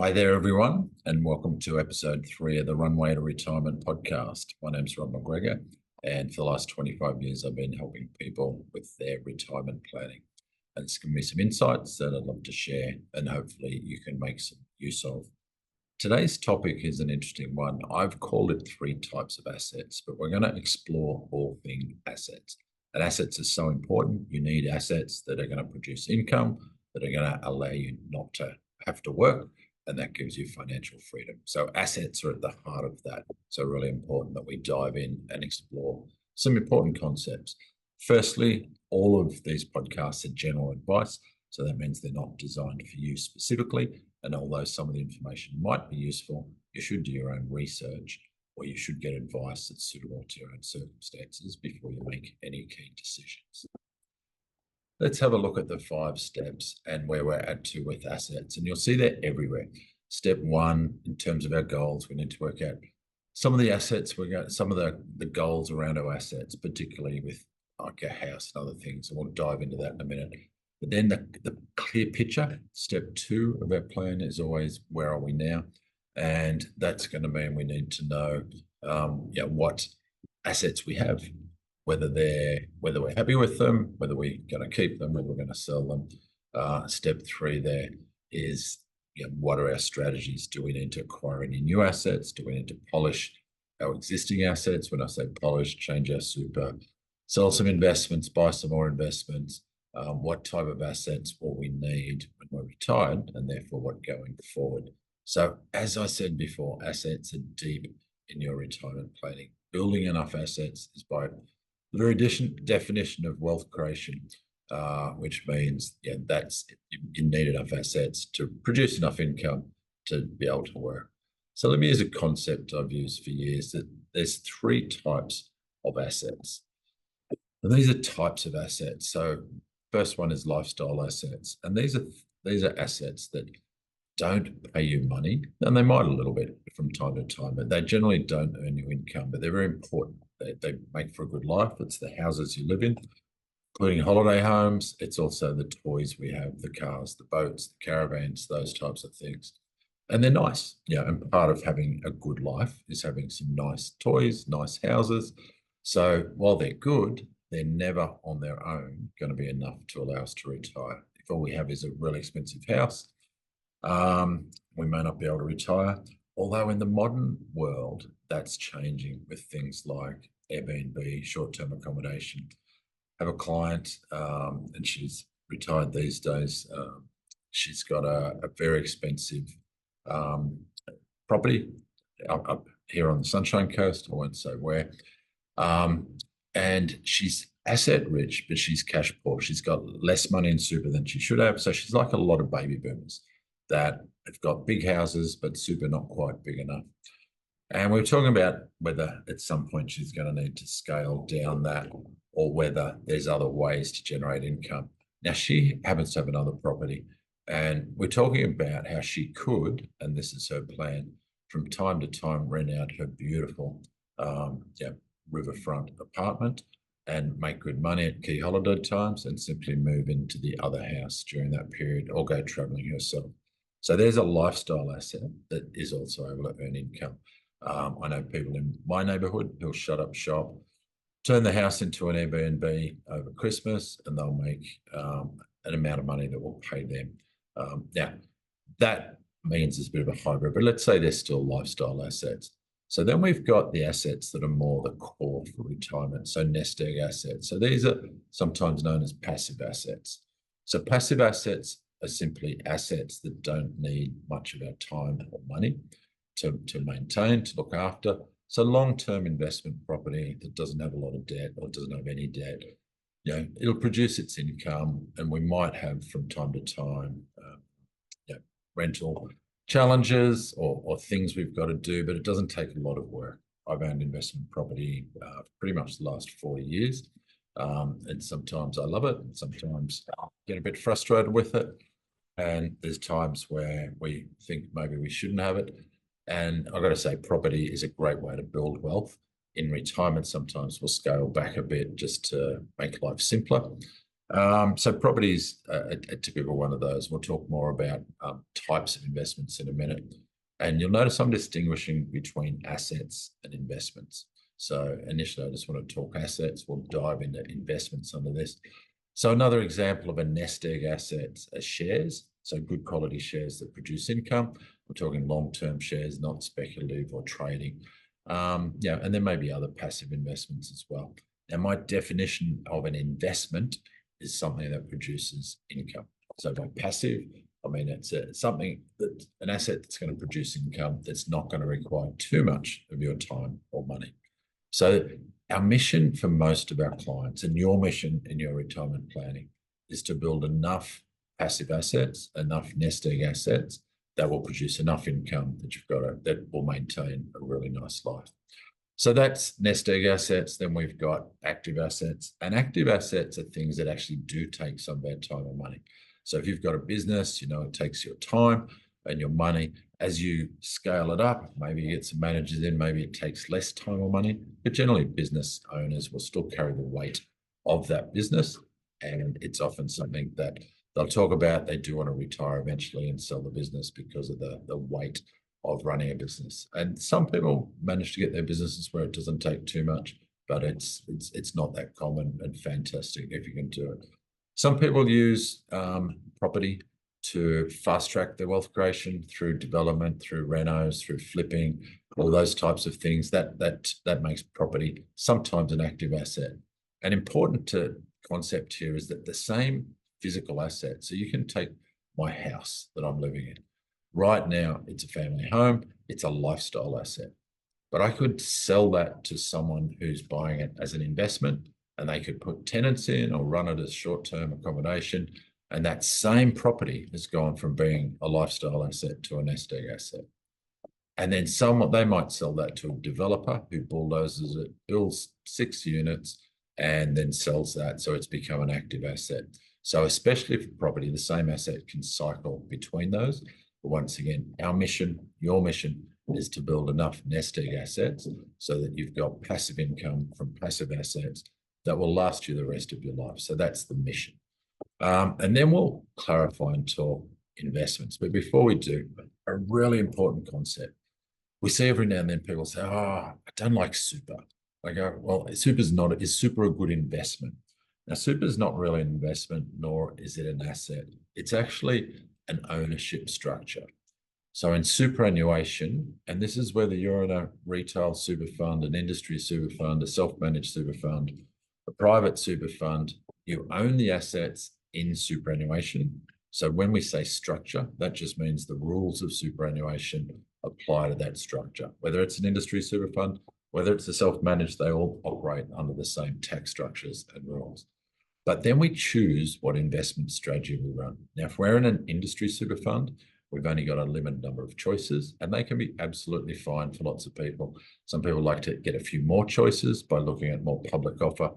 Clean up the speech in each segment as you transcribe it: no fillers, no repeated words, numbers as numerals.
Hi there, everyone, and welcome to episode 3 of the Runway to Retirement podcast. My name's Rob McGregor, and for the last 25 years, I've been helping people with their retirement planning. And it's given me some insights that I'd love to share, and hopefully you can make some use of. Today's topic is an interesting one. I've called it 3 types of assets, but we're going to explore all things assets. And assets are so important. You need assets that are going to produce income, that are going to allow you not to have to work, and that gives you financial freedom. So assets are at the heart of that. So really important that we dive in and explore some important concepts. Firstly, all of these podcasts are general advice. So that means they're not designed for you specifically. And although some of the information might be useful, you should do your own research, or you should get advice that's suitable to your own circumstances before you make any key decisions. Let's have a look at the 5 steps and where we're at to with assets. And you'll see they're everywhere. Step 1, in terms of our goals, we need to work out some of the assets, some of the goals around our assets, particularly with like a house and other things. And we'll dive into that in a minute. But then the clear picture, step 2 of our plan is always, where are we now? And that's going to mean we need to know what assets we have, whether we're happy with them, whether we're going to keep them, whether we're going to sell them. Step 3 there is, what are our strategies? Do we need to acquire any new assets? Do we need to polish our existing assets? When I say polish, change our super, sell some investments, buy some more investments. What type of assets will we need when we're retired, and therefore what going forward? So as I said before, assets are deep in your retirement planning. Building enough assets is by the very definition of wealth creation, which means that's you need enough assets to produce enough income to be able to work. So let me use a concept I've used for years, that there's 3 types of assets. And these are types of assets. So first one is lifestyle assets. And these are assets that don't pay you money, and they might a little bit from time to time, but they generally don't earn you income, but they're very important. They make for a good life. It's the houses you live in, including holiday homes. It's also the toys we have, the cars, the boats, the caravans, those types of things. And they're nice. And part of having a good life is having some nice toys, nice houses. So while they're good, they're never on their own going to be enough to allow us to retire. If all we have is a really expensive house, we may not be able to retire. Although in the modern world, that's changing with things like Airbnb, short-term accommodation. I have a client, and she's retired these days. She's got a very expensive property up here on the Sunshine Coast. I won't say where. And she's asset rich, but she's cash poor. She's got less money in super than she should have. So she's like a lot of baby boomers that have got big houses, but super not quite big enough. And we're talking about whether at some point she's going to need to scale down that, or whether there's other ways to generate income. Now, she happens to have another property, and we're talking about how she could, and this is her plan, from time to time rent out her beautiful riverfront apartment and make good money at key holiday times, and simply move into the other house during that period, or go traveling herself. So there's a lifestyle asset that is also able to earn income. I know people in my neighborhood who'll shut up shop, turn the house into an Airbnb over Christmas, and they'll make an amount of money that will pay them. Now, that means it's a bit of a hybrid, but let's say they're still lifestyle assets. So then we've got the assets that are more the core for retirement, so nest egg assets. So these are sometimes known as passive assets. So passive assets are simply assets that don't need much of our time or money to maintain, to look after. So long-term investment property that doesn't have a lot of debt, or doesn't have any debt, it'll produce its income, and we might have from time to time rental challenges or things we've got to do, but it doesn't take a lot of work. I've owned investment property pretty much the last 40 years. And sometimes I love it, and sometimes I get a bit frustrated with it. And there's times where we think maybe we shouldn't have it. And I've got to say, property is a great way to build wealth. In retirement, sometimes we'll scale back a bit just to make life simpler. So property is a typical one of those. We'll talk more about types of investments in a minute. And you'll notice I'm distinguishing between assets and investments. So initially, I just want to talk assets. We'll dive into investments under this. So another example of a nest egg asset are shares. So good quality shares that produce income. We're talking long-term shares, not speculative or trading. Yeah, and there may be other passive investments as well. Now, my definition of an investment is something that produces income. So by passive, I mean it's something that an asset that's going to produce income that's not going to require too much of your time or money. So our mission for most of our clients, and your mission in your retirement planning, is to build enough passive assets, enough nest egg assets that will produce enough income that will maintain a really nice life. So that's nest egg assets. Then we've got active assets, and active assets are things that actually do take some of our time and money. So if you've got a business, it takes your time and your money. As you scale it up, maybe you get some managers in, maybe it takes less time or money, but generally business owners will still carry the weight of that business. And it's often something that they'll talk about. They do want to retire eventually and sell the business because of the weight of running a business. And some people manage to get their businesses where it doesn't take too much, but it's not that common, and fantastic if you can do it. Some people use property to fast track their wealth creation through development, through renos, through flipping, all those types of things. That makes property sometimes an active asset. An important concept here is that the same physical asset, so you can take my house that I'm living in. Right now, it's a family home, it's a lifestyle asset. But I could sell that to someone who's buying it as an investment, and they could put tenants in or run it as short-term accommodation. And that same property has gone from being a lifestyle asset to a nest egg asset. And then they might sell that to a developer who bulldozes it, builds 6 units, and then sells that. So it's become an active asset. So especially for property, the same asset can cycle between those. But once again, our mission, your mission, is to build enough nest egg assets so that you've got passive income from passive assets that will last you the rest of your life. So that's the mission. And then we'll clarify and talk investments. But before we do, a really important concept. We see every now and then people say, I don't like super. I go, well, is super a good investment? Now, super is not really an investment, nor is it an asset. It's actually an ownership structure. So in superannuation, and this is whether you're in a retail super fund, an industry super fund, a self-managed super fund, a private super fund, you own the assets in superannuation. So when we say structure, that just means the rules of superannuation apply to that structure. Whether it's an industry super fund, whether it's a self-managed, they all operate under the same tax structures and rules. But then we choose what investment strategy we run. Now, if we're in an industry super fund, we've only got a limited number of choices, and they can be absolutely fine for lots of people. Some people like to get a few more choices by looking at more public offer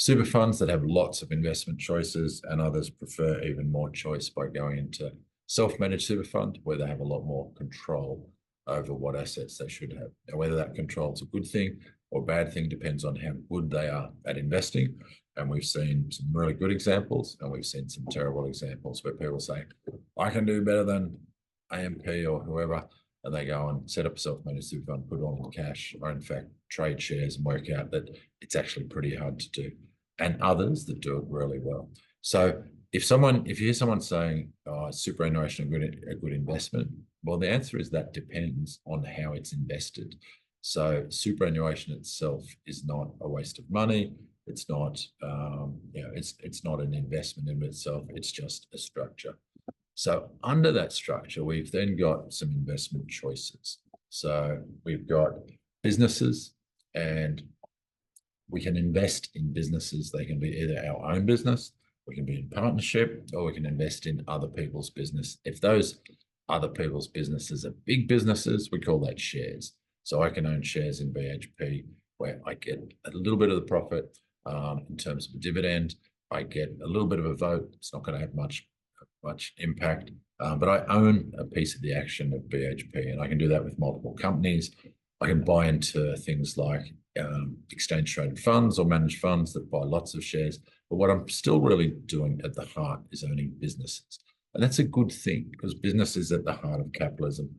super funds that have lots of investment choices, and others prefer even more choice by going into self-managed super fund, where they have a lot more control over what assets they should have. Now, whether that control is a good thing or bad thing depends on how good they are at investing. And we've seen some really good examples, and we've seen some terrible examples where people say, I can do better than AMP or whoever, and they go and set up a self-managed super fund, put it on in cash, or in fact trade shares and work out that it's actually pretty hard to do. And others that do it really well. So if you hear someone saying, superannuation a good investment, well, the answer is that depends on how it's invested. So superannuation itself is not a waste of money. It's not, it's not an investment in itself. It's just a structure. So under that structure, we've then got some investment choices. So we've got businesses, and we can invest in businesses. They can be either our own business, we can be in partnership, or we can invest in other people's business. If those other people's businesses are big businesses, we call that shares. So I can own shares in BHP where I get a little bit of the profit in terms of a dividend. I get a little bit of a vote. It's not going to have much impact, but I own a piece of the action of BHP, and I can do that with multiple companies. I can buy into things like exchange traded funds or managed funds that buy lots of shares. But what I'm still really doing at the heart is owning businesses. And that's a good thing because business is at the heart of capitalism.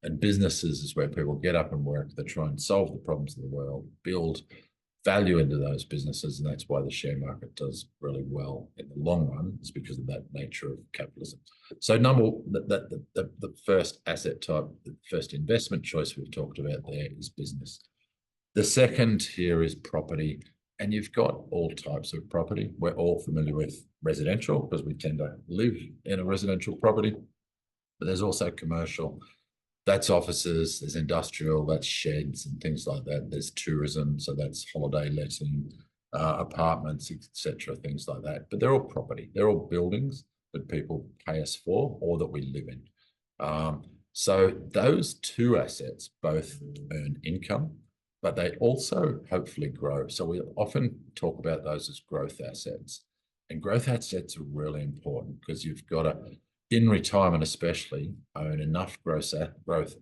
And businesses is where people get up and work. They try and solve the problems of the world, build value into those businesses. And that's why the share market does really well in the long run, is because of that nature of capitalism. So the first asset type, the first investment choice we've talked about there is business. The second here is property. And you've got all types of property. We're all familiar with residential because we tend to live in a residential property, but there's also commercial. That's offices, there's industrial, that's sheds and things like that. There's tourism, so that's holiday letting, apartments, etc., things like that. But they're all property. They're all buildings that people pay us for or that we live in. So those two assets both earn income, but they also hopefully grow. So we often talk about those as growth assets. And growth assets are really important because you've got to, in retirement especially, own enough growth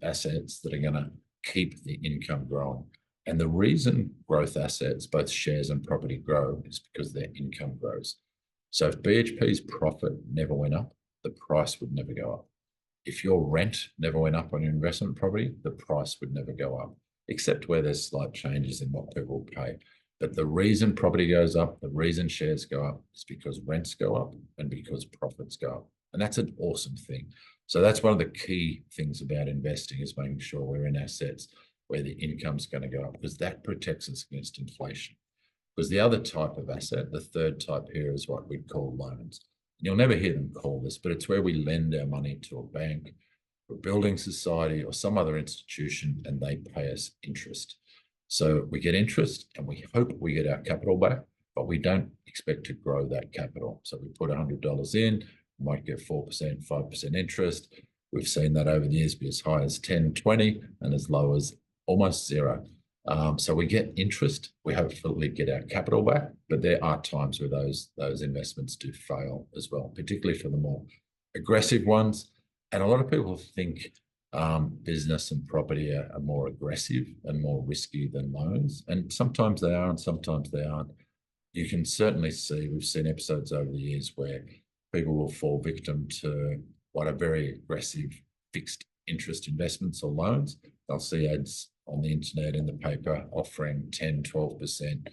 assets that are going to keep the income growing. And the reason growth assets, both shares and property, grow is because their income grows. So if BHP's profit never went up, the price would never go up. If your rent never went up on your investment property, the price would never go up, except where there's slight changes in what people pay. But the reason property goes up, the reason shares go up, is because rents go up and because profits go up. And that's an awesome thing. So that's one of the key things about investing, is making sure we're in assets where the income's going to go up, because that protects us against inflation. Because the other type of asset, the third type here, is what we'd call loans. You'll never hear them call this, but it's where we lend our money to a bank, a building society, or some other institution, and they pay us interest. So we get interest and we hope we get our capital back, but we don't expect to grow that capital. So we put $100 in, we might get 4%, 5% interest. We've seen that over the years be as high as 10, 20, and as low as almost zero. So we get interest, we hopefully get our capital back, but there are times where those investments do fail as well, particularly for the more aggressive ones. And a lot of people think business and property are more aggressive and more risky than loans. And sometimes they are and sometimes they aren't. You can certainly see, we've seen episodes over the years where people will fall victim to what are very aggressive fixed interest investments or loans. They'll see ads on the internet, in the paper, offering 10, 12%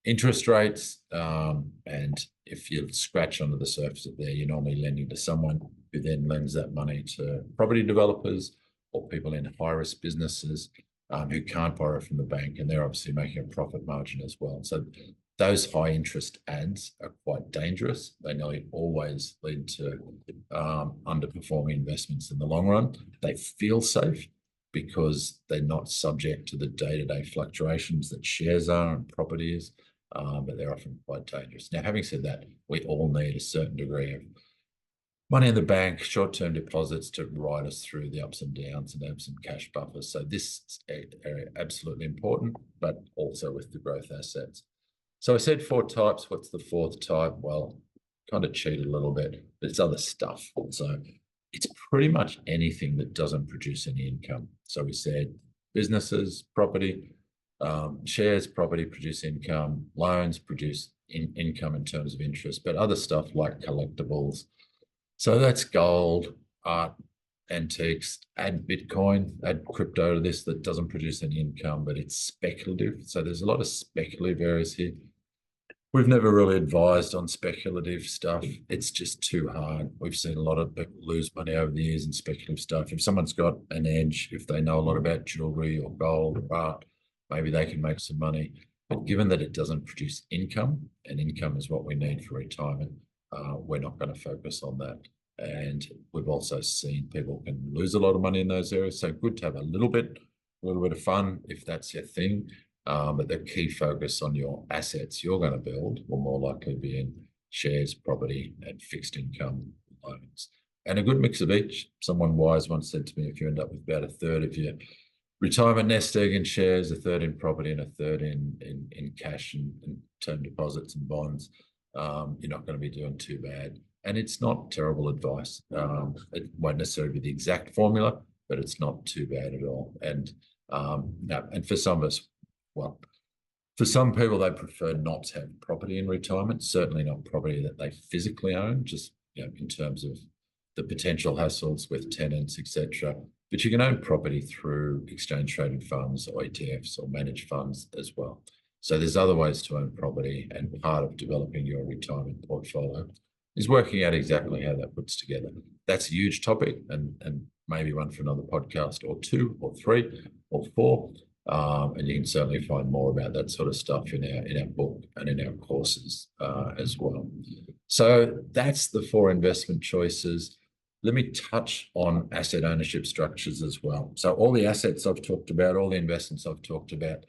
interest rates. And if you scratch under the surface of there, you're normally lending to someone who then lends that money to property developers or people in high-risk businesses who can't borrow from the bank, and they're obviously making a profit margin as well. So those high interest ads are quite dangerous. They nearly always lead to underperforming investments in the long run. They feel safe because they're not subject to the day-to-day fluctuations that shares are and property is, but they're often quite dangerous. Now, having said that, we all need a certain degree of money in the bank, short-term deposits to ride us through the ups and downs and have some cash buffers. So this is absolutely important, but also with the growth assets. So I said 4 types. What's the 4th type? Well, kind of cheated a little bit, but it's other stuff. So it's pretty much anything that doesn't produce any income. So we said businesses, property, shares, property produce income, loans produce income in terms of interest, but other stuff like collectibles. So that's gold, art, antiques, add Bitcoin, add crypto to this that doesn't produce any income, but it's speculative. So there's a lot of speculative areas here. We've never really advised on speculative stuff. It's just too hard. We've seen a lot of people lose money over the years in speculative stuff. If someone's got an edge, if they know a lot about jewelry or gold or art, maybe they can make some money. But given that it doesn't produce income, and income is what we need for retirement, we're not going to focus on that. And we've also seen people can lose a lot of money in those areas. So good to have a little bit of fun if that's your thing. But the key focus on your assets you're going to build will more likely be in shares, property, and fixed income loans. And a good mix of each. Someone wise once said to me, if you end up with about 1/3 of your retirement nest egg in shares, 1/3 in property, and 1/3 in cash and term deposits and bonds, you're not going to be doing too bad. And it's not terrible advice. It won't necessarily be the exact formula, but it's not too bad at all. And for some of us, well, For some people, they prefer not to have property in retirement, certainly not property that they physically own, just in terms of the potential hassles with tenants, etc. But you can own property through exchange traded funds or ETFs or managed funds as well. So there's other ways to own property, and part of developing your retirement portfolio is working out exactly how that puts together. That's a huge topic, and maybe one for another podcast or two or three or four. And you can certainly find more about that sort of stuff in our book and in our courses as well. So that's the 4 investment choices. Let me touch on asset ownership structures as well. So all the assets I've talked about, all the investments I've talked about,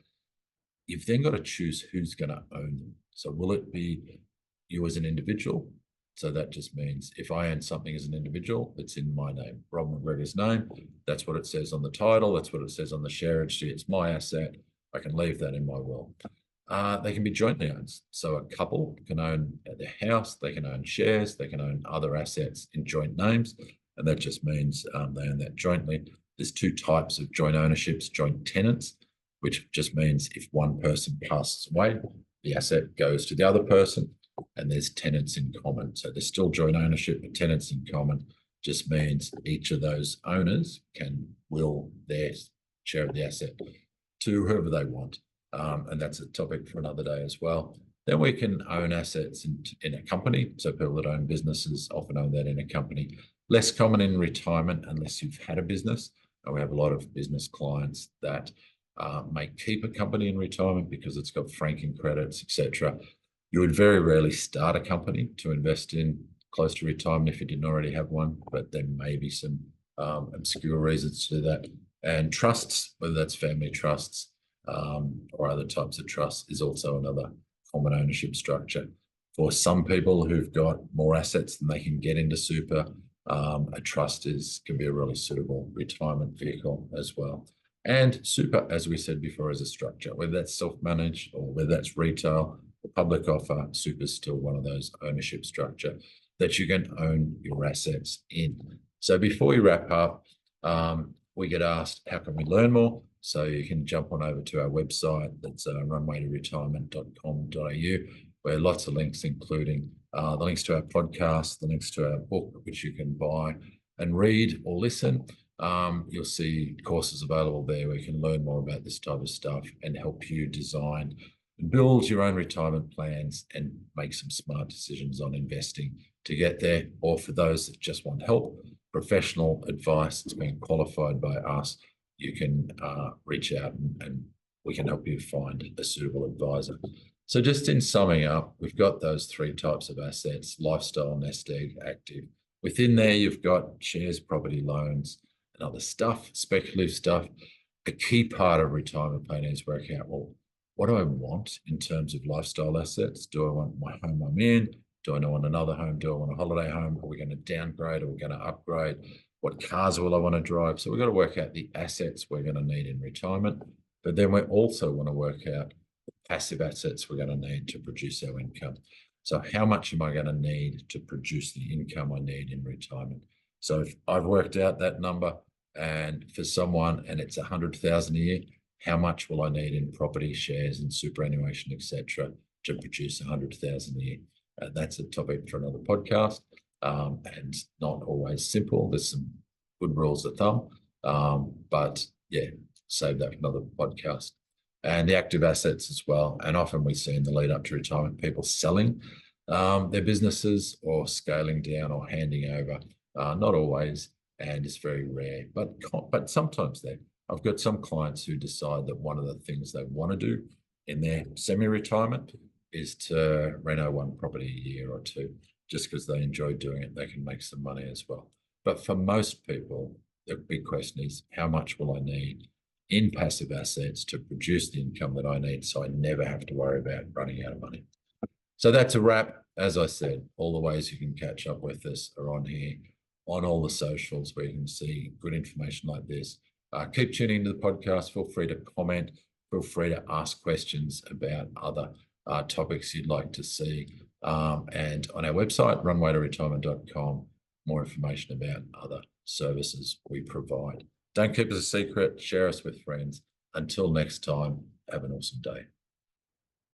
you've then got to choose who's going to own them. So will it be you as an individual? So that just means if I own something as an individual, it's in my name, Rob McGregor's name. That's what it says on the title. That's what it says on the share registry. It's my asset. I can leave that in my will. They can be jointly owned. So a couple can own their house. They can own shares. They can own other assets in joint names. And that just means they own that jointly. There's 2 types of joint ownerships: joint tenants, which just means if one person passes away, the asset goes to the other person. And there's tenants in common. So there's still joint ownership, but tenants in common just means each of those owners can will their share of the asset to whoever they want. And that's a topic for another day as well. Then we can own assets in a company. So people that own businesses often own that in a company. Less common in retirement unless you've had a business. And we have a lot of business clients that may keep a company in retirement because it's got franking credits, etc. You would very rarely start a company to invest in close to retirement if you didn't already have one, but there may be some obscure reasons to do that. And trusts, whether that's family trusts or other types of trusts, is also another common ownership structure. For some people who've got more assets than they can get into super, a trust can be a really suitable retirement vehicle as well. And super, as we said before, is a structure, whether that's self-managed or whether that's retail, the public offer, super is still one of those ownership structure that you can own your assets in. So before we wrap up, we get asked, how can we learn more? So you can jump on over to our website. That's runwaytoretirement.com.au, where lots of links, including the links to our podcast, the links to our book, which you can buy and read or listen. You'll see courses available there where you can learn more about this type of stuff and help you design and build your own retirement plans and make some smart decisions on investing to get there. Or for those that just want help, professional advice that's been qualified by us, you can reach out and we can help you find a suitable advisor. So just in summing up, we've got those 3 types of assets: lifestyle, nest egg, active. Within there, you've got shares, property, loans, and other stuff, speculative stuff. A key part of retirement planning is working out, well, what do I want in terms of lifestyle assets? Do I want my home I'm in? Do I want another home? Do I want a holiday home? Are we going to downgrade? Are we going to upgrade? What cars will I want to drive? So we've got to work out the assets we're going to need in retirement. But then we also want to work out the passive assets we're going to need to produce our income. So how much am I going to need to produce the income I need in retirement? So if I've worked out that number, and for someone, and it's 100,000 a year, how much will I need in property, shares, and superannuation, etc., to produce 100,000 a year? That's a topic for another podcast, and not always simple. There's some good rules of thumb, but yeah, save that for another podcast. And the active assets as well. And often we see in the lead up to retirement people selling their businesses or scaling down or handing over. Not always, and it's very rare, but sometimes there. I've got some clients who decide that one of the things they want to do in their semi-retirement is to reno one property a year or two, just because they enjoy doing it. They can make some money as well. But for most people, the big question is, how much will I need in passive assets to produce the income that I need so I never have to worry about running out of money? So that's a wrap. As I said, all the ways you can catch up with us are on here, on all the socials where you can see good information like this. Keep tuning into the podcast. Feel free to comment. Feel free to ask questions about other topics you'd like to see. And on our website, runwaytoretirement.com, more information about other services we provide. Don't keep us a secret. Share us with friends. Until next time, have an awesome day.